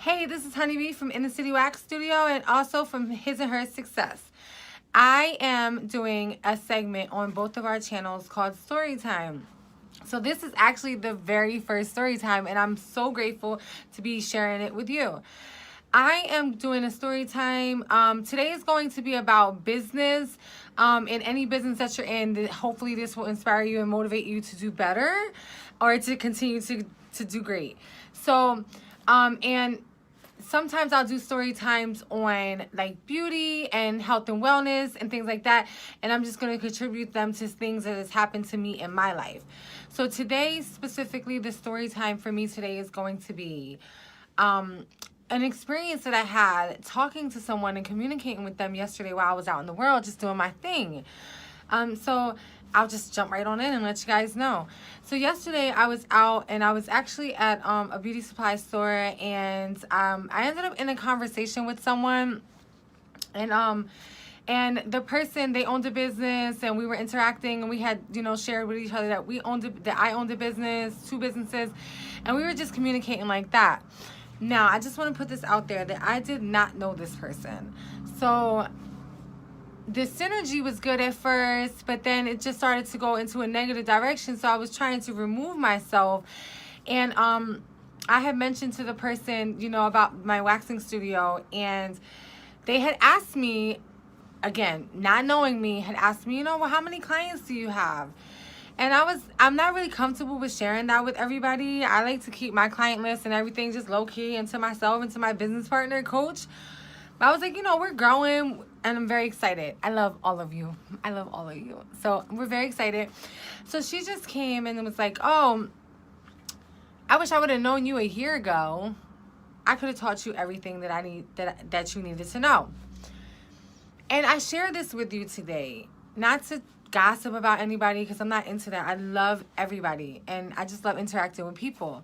Hey, this is Honeybee from In the City Wax Studio and also from His and Her Success. I am doing a segment on both of our channels called Storytime. So this is actually the very first Storytime, and I'm so grateful to be sharing it with you. I am doing a story time. Today is going to be about business. In any business that you're in, hopefully this will inspire you and motivate you to do better or to continue to do great. So, and sometimes I'll do story times on like beauty and health and wellness and things like that. And I'm just going to contribute them to things that has happened to me in my life. So today, specifically, the story time for me today is going to be, an experience that I had talking to someone and communicating with them yesterday while I was out in the world just doing my thing. So I'll just jump right on in and let you guys know. So yesterday I was out and I was actually at a beauty supply store, and I ended up in a conversation with someone, and the person, they owned a business, and we were interacting, and we had, shared with each other that I owned a business, two businesses, and we were just communicating like that. Now, I just want to put this out there that I did not know this person. So the synergy was good at first, but then it just started to go into a negative direction. So I was trying to remove myself. And I had mentioned to the person, about my waxing studio. And they had asked me, again, not knowing me, had asked me, well, how many clients do you have? And I'm not really comfortable with sharing that with everybody. I like to keep my client list and everything just low-key and to myself and to my business partner, coach. But I was like, we're growing, and I'm very excited. I love all of you. I love all of you. So we're very excited. So she just came and was like, oh, I wish I would have known you a year ago. I could have taught you everything that you needed to know. And I share this with you today, not to gossip about anybody, because I'm not into that. I love everybody, and I just love interacting with people.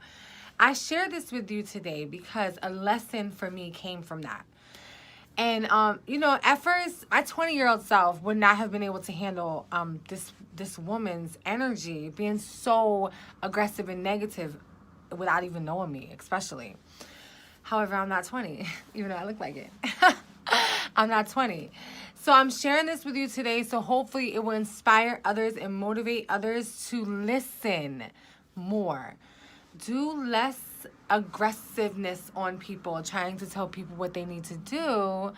I share this with you today because a lesson for me came from that. And at first, my 20-year-old self would not have been able to handle this woman's energy being so aggressive and negative without even knowing me, especially. However, I'm not 20, even though I look like it. I'm not 20. So I'm sharing this with you today, so hopefully it will inspire others and motivate others to listen more. Do less aggressiveness on people, trying to tell people what they need to do.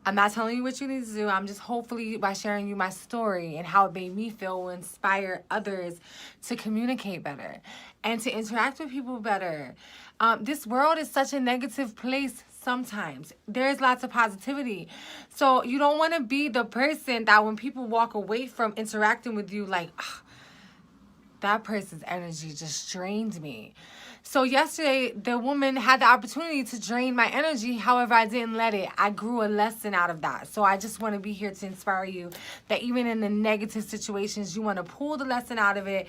I'm not telling you what you need to do. I'm just hopefully by sharing you my story and how it made me feel will inspire others to communicate better and to interact with people better. This world is such a negative place. Sometimes there's lots of positivity. So you don't want to be the person that when people walk away from interacting with you, like, that person's energy just drained me. So yesterday, the woman had the opportunity to drain my energy. However, I didn't let it. I grew a lesson out of that. So I just want to be here to inspire you that even in the negative situations, you want to pull the lesson out of it,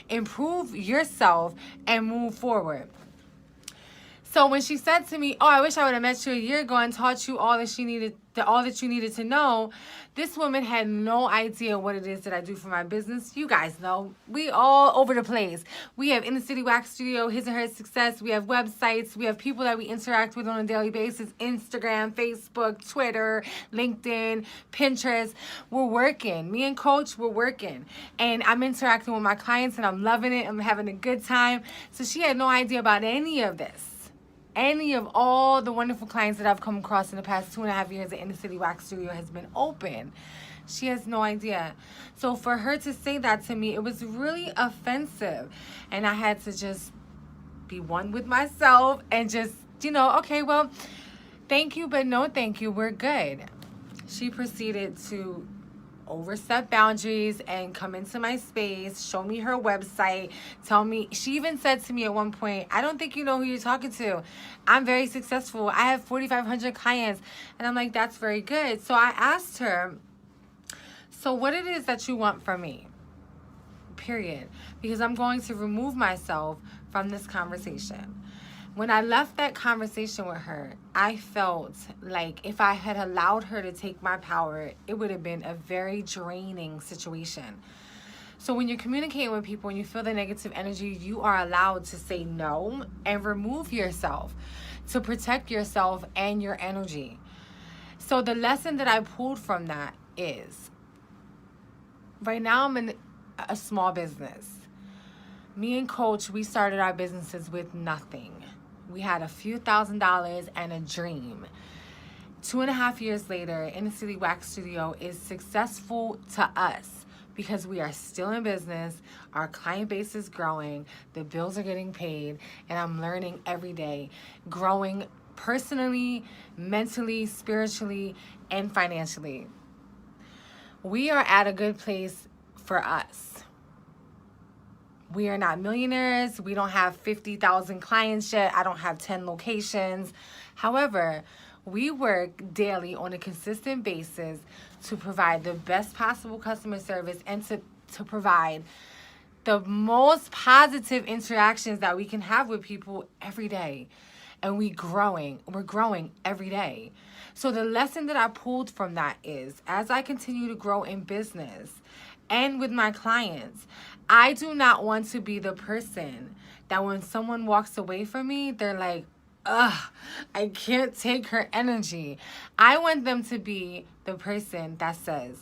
improve yourself, and move forward. So when she said to me, I wish I would have met you a year ago and taught you all that you needed to know, this woman had no idea what it is that I do for my business. You guys know, we all over the place. We have In the City Wax Studio, His and Her Success. We have websites. We have people that we interact with on a daily basis. Instagram, Facebook, Twitter, LinkedIn, Pinterest. We're working. Me and Coach, we're working. And I'm interacting with my clients and I'm loving it. I'm having a good time. So she had no idea about any of this. Any of all the wonderful clients that I've come across in the past 2.5 years that In the City Wax Studio has been open. She has no idea. So for her to say that to me, it was really offensive. And I had to just be one with myself and just, okay, well, thank you, but no thank you. We're good. She proceeded to overstep boundaries and come into my space, show me her website, tell me, she even said to me at one point, I don't think you know who you're talking to. I'm very successful. I have 4,500 clients. And I'm like, that's very good. So I asked her, so what it is that you want from me? Period. Because I'm going to remove myself from this conversation. When I left that conversation with her, I felt like if I had allowed her to take my power, it would have been a very draining situation. So when you're communicating with people and you feel the negative energy, you are allowed to say no and remove yourself to protect yourself and your energy. So the lesson that I pulled from that is, right now I'm in a small business. Me and Coach, we started our businesses with nothing. We had a few $1,000s and a dream. 2.5 years later, Inner City Wax Studio is successful to us because we are still in business. Our client base is growing. The bills are getting paid. And I'm learning every day, growing personally, mentally, spiritually, and financially. We are at a good place for us. We are not millionaires. We don't have 50,000 clients yet. I don't have 10 locations. However, we work daily on a consistent basis to provide the best possible customer service and to provide the most positive interactions that we can have with people every day. And we're growing every day. So the lesson that I pulled from that is, as I continue to grow in business and with my clients, I do not want to be the person that when someone walks away from me, they're like, ugh, I can't take her energy. I want them to be the person that says,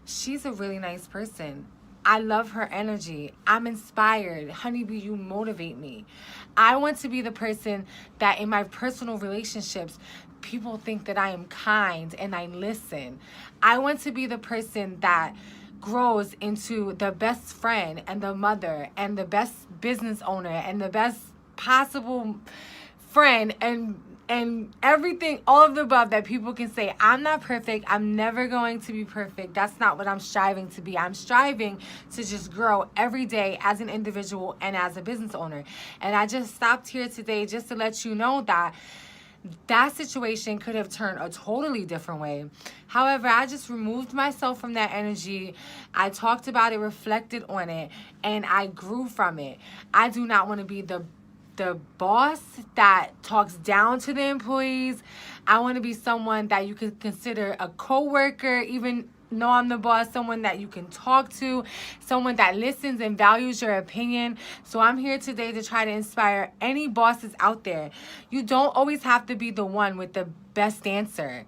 she's a really nice person. I love her energy. I'm inspired. Honeybee, you motivate me. I want to be the person that in my personal relationships, people think that I am kind and I listen. I want to be the person that grows into the best friend and the mother and the best business owner and the best possible friend and everything, all of the above that people can say. I'm not perfect. I'm never going to be perfect. That's not what I'm striving to be. I'm striving to just grow every day as an individual and as a business owner. And I just stopped here today just to let you know that that situation could have turned a totally different way. However, I just removed myself from that energy. I talked about it, reflected on it, and I grew from it. I do not want to be the boss that talks down to the employees. I want to be someone that you could consider a coworker, even though I'm the boss, someone that you can talk to, someone that listens and values your opinion. So I'm here today to try to inspire any bosses out there. You don't always have to be the one with the best answer.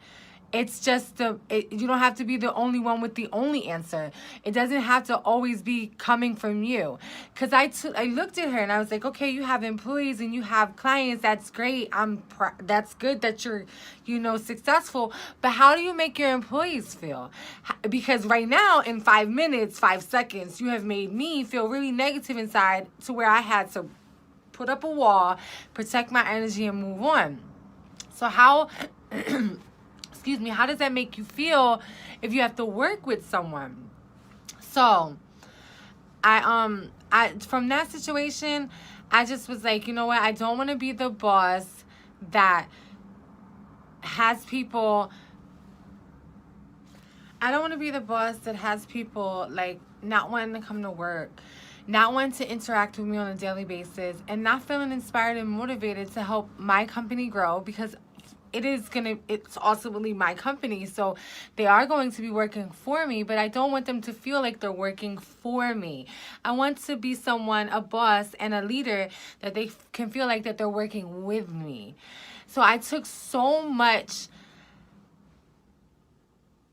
It's just you don't have to be the only one with the only answer. It doesn't have to always be coming from you. Because I looked at her and I was like, okay, you have employees and you have clients. That's great. That's good that you're, successful. But how do you make your employees feel? Because right now, in 5 minutes, 5 seconds, you have made me feel really negative inside to where I had to put up a wall, protect my energy, and move on. So how... Excuse me, how does that make you feel if you have to work with someone? So, I from that situation, I just was like, you know what? I don't want to be the boss that has people. I don't want to be the boss that has people like not wanting to come to work, not wanting to interact with me on a daily basis, and not feeling inspired and motivated to help my company grow, because it's ultimately my company, so they are going to be working for me, but I don't want them to feel like they're working for me. I want to be someone, a boss and a leader, that they can feel like that they're working with me. So I took so much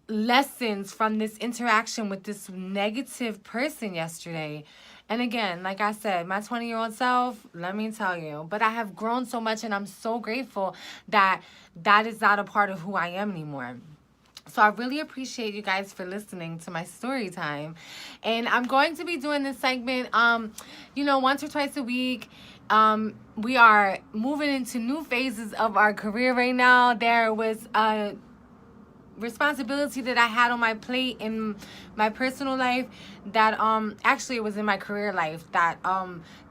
lessons from this interaction with this negative person yesterday. And again, like I said, my 20-year-old self, let me tell you, but I have grown so much, and I'm so grateful that that is not a part of who I am anymore. So I really appreciate you guys for listening to my story time. And I'm going to be doing this segment, once or twice a week. We are moving into new phases of our career right now. There was a responsibility that I had on my plate in my personal life that actually it was in my career life that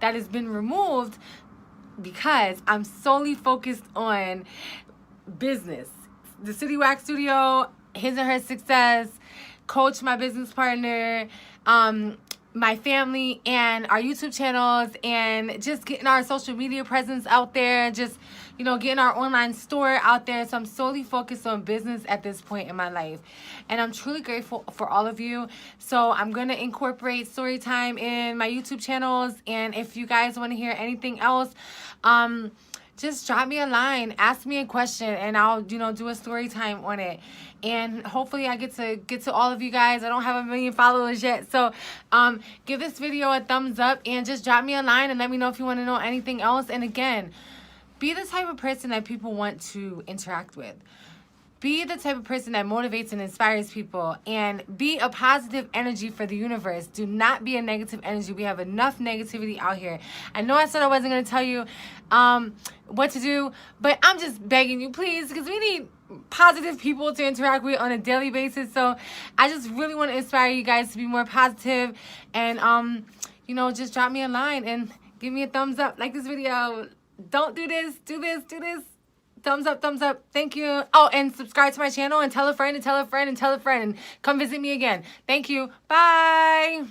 has been removed because I'm solely focused on business. The City Wax Studio, his and her success, Coach, my business partner, my family, and our YouTube channels, and just getting our social media presence out there, just you know, getting our online store out there. So I'm solely focused on business at this point in my life. And I'm truly grateful for all of you. So I'm going to incorporate story time in my YouTube channels. And if you guys want to hear anything else, just drop me a line, ask me a question, and I'll, you know, do a story time on it. And hopefully I get to all of you guys. I don't have 1 million followers yet. So give this video a thumbs up and just drop me a line and let me know if you want to know anything else. And again, be the type of person that people want to interact with. Be the type of person that motivates and inspires people, and be a positive energy for the universe. Do not be a negative energy. We have enough negativity out here. I know I said I wasn't going to tell you what to do, but I'm just begging you, please, because we need positive people to interact with on a daily basis. So I just really want to inspire you guys to be more positive, and you know, just drop me a line and give me a thumbs up, like this video. Don't do this, do this, do this. Thumbs up, thumbs up. Thank you. Oh, and subscribe to my channel and tell a friend and tell a friend and tell a friend, and come visit me again. Thank you. Bye.